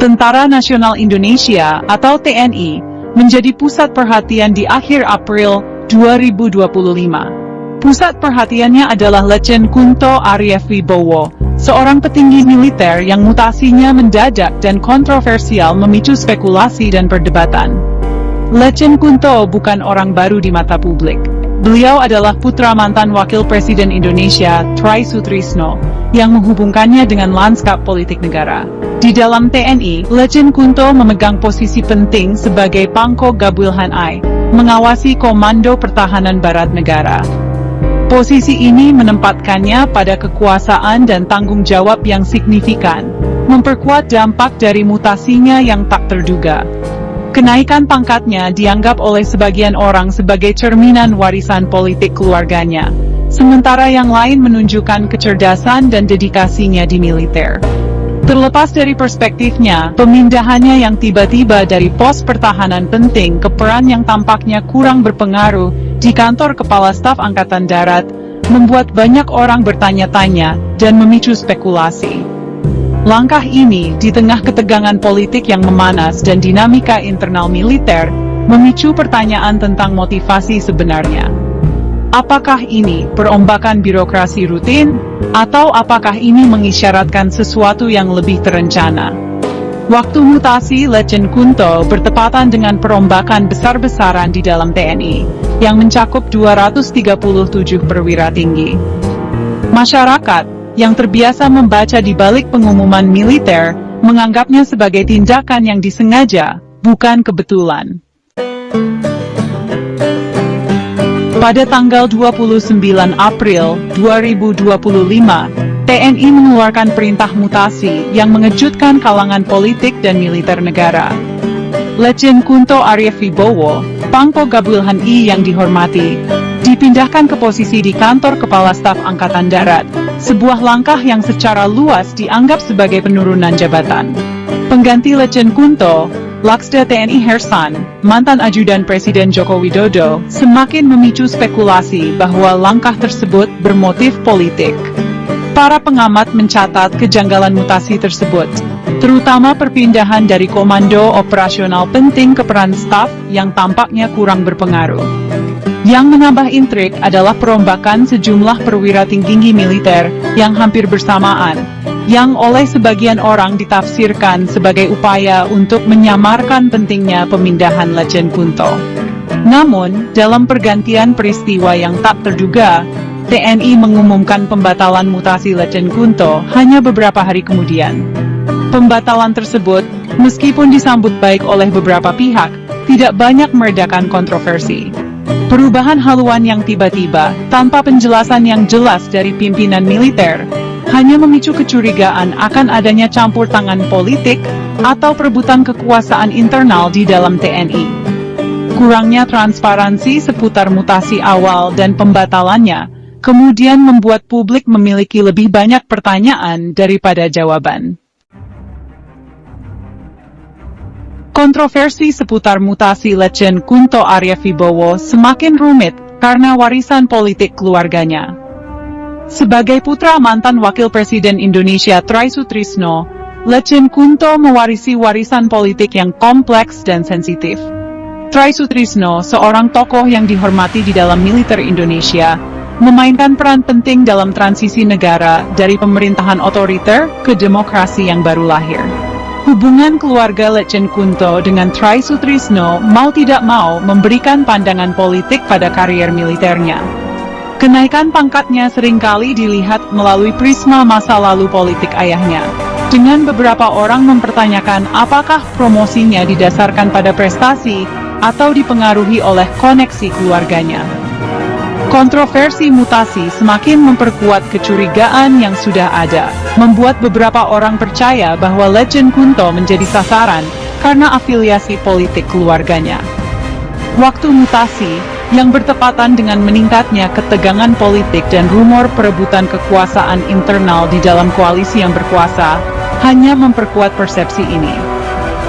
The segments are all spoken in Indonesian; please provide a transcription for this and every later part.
Tentara Nasional Indonesia atau TNI menjadi pusat perhatian di akhir April 2025. Pusat perhatiannya adalah Letjen Kunto Ariewibowo, seorang petinggi militer yang mutasinya mendadak dan kontroversial memicu spekulasi dan perdebatan. Letjen Kunto bukan orang baru di mata publik. Beliau adalah putra mantan Wakil Presiden Indonesia, Try Sutrisno, yang menghubungkannya dengan lanskap politik negara. Di dalam TNI, Letjen Kunto memegang posisi penting sebagai Pangko Gabulhan I, mengawasi Komando Pertahanan Barat Negara. Posisi ini menempatkannya pada kekuasaan dan tanggung jawab yang signifikan, memperkuat dampak dari mutasinya yang tak terduga. Kenaikan pangkatnya dianggap oleh sebagian orang sebagai cerminan warisan politik keluarganya, sementara yang lain menunjukkan kecerdasan dan dedikasinya di militer. Terlepas dari perspektifnya, pemindahannya yang tiba-tiba dari pos pertahanan penting ke peran yang tampaknya kurang berpengaruh di kantor Kepala Staf Angkatan Darat, membuat banyak orang bertanya-tanya dan memicu spekulasi. Langkah ini, di tengah ketegangan politik yang memanas dan dinamika internal militer, memicu pertanyaan tentang motivasi sebenarnya. Apakah ini perombakan birokrasi rutin, atau apakah ini mengisyaratkan sesuatu yang lebih terencana? Waktu mutasi Letjen Kunto bertepatan dengan perombakan besar-besaran di dalam TNI, yang mencakup 237 perwira tinggi. Masyarakat yang terbiasa membaca di balik pengumuman militer, menganggapnya sebagai tindakan yang disengaja, bukan kebetulan. Pada tanggal 29 April 2025, TNI mengeluarkan perintah mutasi yang mengejutkan kalangan politik dan militer negara. Letjen Kunto Ariewibowo, Pangko Gabulhan I yang dihormati, dipindahkan ke posisi di kantor Kepala Staf Angkatan Darat, sebuah langkah yang secara luas dianggap sebagai penurunan jabatan. Pengganti Letjen Kunto, Laksda TNI Hersan, mantan ajudan Presiden Joko Widodo, semakin memicu spekulasi bahwa langkah tersebut bermotif politik. Para pengamat mencatat kejanggalan mutasi tersebut, terutama perpindahan dari komando operasional penting ke peran staf yang tampaknya kurang berpengaruh. Yang menambah intrik adalah perombakan sejumlah perwira tinggi militer yang hampir bersamaan, yang oleh sebagian orang ditafsirkan sebagai upaya untuk menyamarkan pentingnya pemindahan Letjen Kunto. Namun, dalam pergantian peristiwa yang tak terduga, TNI mengumumkan pembatalan mutasi Letjen Kunto hanya beberapa hari kemudian. Pembatalan tersebut, meskipun disambut baik oleh beberapa pihak, tidak banyak meredakan kontroversi. Perubahan haluan yang tiba-tiba, tanpa penjelasan yang jelas dari pimpinan militer, hanya memicu kecurigaan akan adanya campur tangan politik atau perebutan kekuasaan internal di dalam TNI. Kurangnya transparansi seputar mutasi awal dan pembatalannya, kemudian membuat publik memiliki lebih banyak pertanyaan daripada jawaban. Kontroversi seputar mutasi Letjen Kunto Ariewibowo semakin rumit karena warisan politik keluarganya. Sebagai putra mantan Wakil Presiden Indonesia Try Sutrisno, Letjen Kunto mewarisi warisan politik yang kompleks dan sensitif. Try Sutrisno, seorang tokoh yang dihormati di dalam militer Indonesia, memainkan peran penting dalam transisi negara dari pemerintahan otoriter ke demokrasi yang baru lahir. Hubungan keluarga Letjen Kunto dengan Try Sutrisno mau tidak mau memberikan pandangan politik pada karier militernya. Kenaikan pangkatnya seringkali dilihat melalui prisma masa lalu politik ayahnya, dengan beberapa orang mempertanyakan apakah promosinya didasarkan pada prestasi atau dipengaruhi oleh koneksi keluarganya. Kontroversi mutasi semakin memperkuat kecurigaan yang sudah ada, membuat beberapa orang percaya bahwa Letjen Kunto menjadi sasaran karena afiliasi politik keluarganya. Waktu mutasi, yang bertepatan dengan meningkatnya ketegangan politik dan rumor perebutan kekuasaan internal di dalam koalisi yang berkuasa, hanya memperkuat persepsi ini.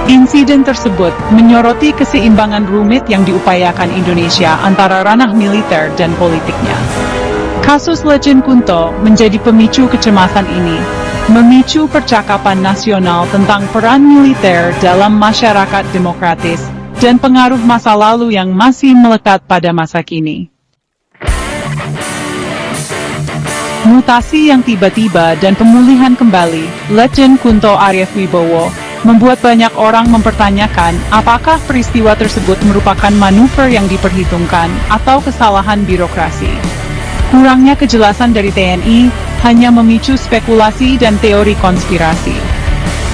Insiden tersebut menyoroti keseimbangan rumit yang diupayakan Indonesia antara ranah militer dan politiknya. Kasus Letjen Kunto menjadi pemicu kecemasan ini, memicu percakapan nasional tentang peran militer dalam masyarakat demokratis, dan pengaruh masa lalu yang masih melekat pada masa kini. Mutasi yang tiba-tiba dan pemulihan kembali, Letjen Kunto Aryefwibowo, membuat banyak orang mempertanyakan apakah peristiwa tersebut merupakan manuver yang diperhitungkan atau kesalahan birokrasi. Kurangnya kejelasan dari TNI hanya memicu spekulasi dan teori konspirasi.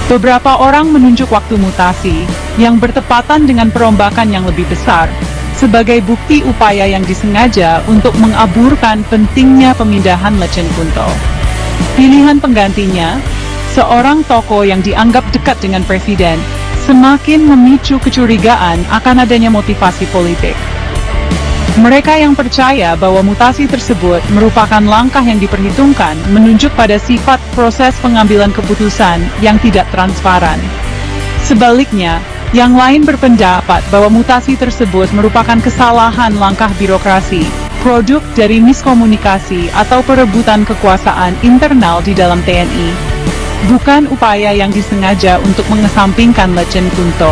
Beberapa orang menunjuk waktu mutasi, yang bertepatan dengan perombakan yang lebih besar, sebagai bukti upaya yang disengaja untuk mengaburkan pentingnya pemindahan Letjen Kunto. Pilihan penggantinya, seorang tokoh yang dianggap dekat dengan presiden, semakin memicu kecurigaan akan adanya motivasi politik. Mereka yang percaya bahwa mutasi tersebut merupakan langkah yang diperhitungkan menunjuk pada sifat proses pengambilan keputusan yang tidak transparan. Sebaliknya, yang lain berpendapat bahwa mutasi tersebut merupakan kesalahan langkah birokrasi, produk dari miskomunikasi atau perebutan kekuasaan internal di dalam TNI, bukan upaya yang disengaja untuk mengesampingkan Letjen Kunto.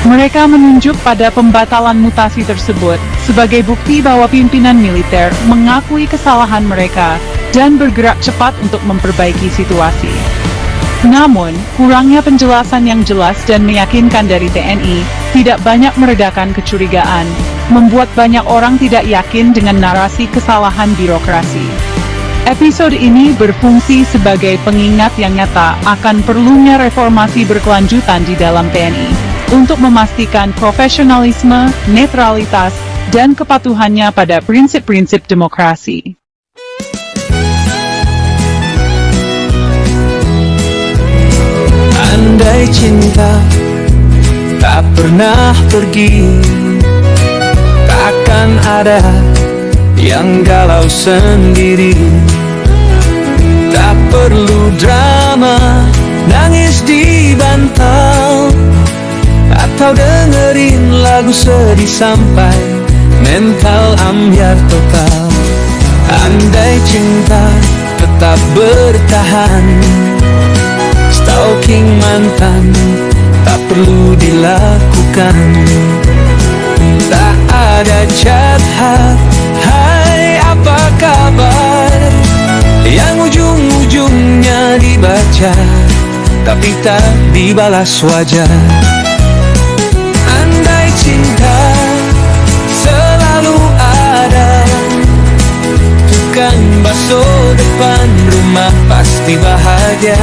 Mereka menunjuk pada pembatalan mutasi tersebut sebagai bukti bahwa pimpinan militer mengakui kesalahan mereka dan bergerak cepat untuk memperbaiki situasi. Namun, kurangnya penjelasan yang jelas dan meyakinkan dari TNI tidak banyak meredakan kecurigaan, membuat banyak orang tidak yakin dengan narasi kesalahan birokrasi. Episode ini berfungsi sebagai pengingat yang nyata akan perlunya reformasi berkelanjutan di dalam TNI, untuk memastikan profesionalisme, netralitas, dan kepatuhannya pada prinsip-prinsip demokrasi. Andai cinta tak pernah pergi, takkan ada yang galau sendiri. Tak perlu drama, nangis di bantal, atau dengerin lagu sedih sampai mental ambyar total. Andai cinta tetap bertahan, stalking mantan tak perlu dilakukan. Tak ada chat hat, hai apa kabar, yang ujung-ujungnya dibaca tapi tak dibalas wajar. Andai cinta selalu ada, tukang bakso depan rumah pasti bahagia.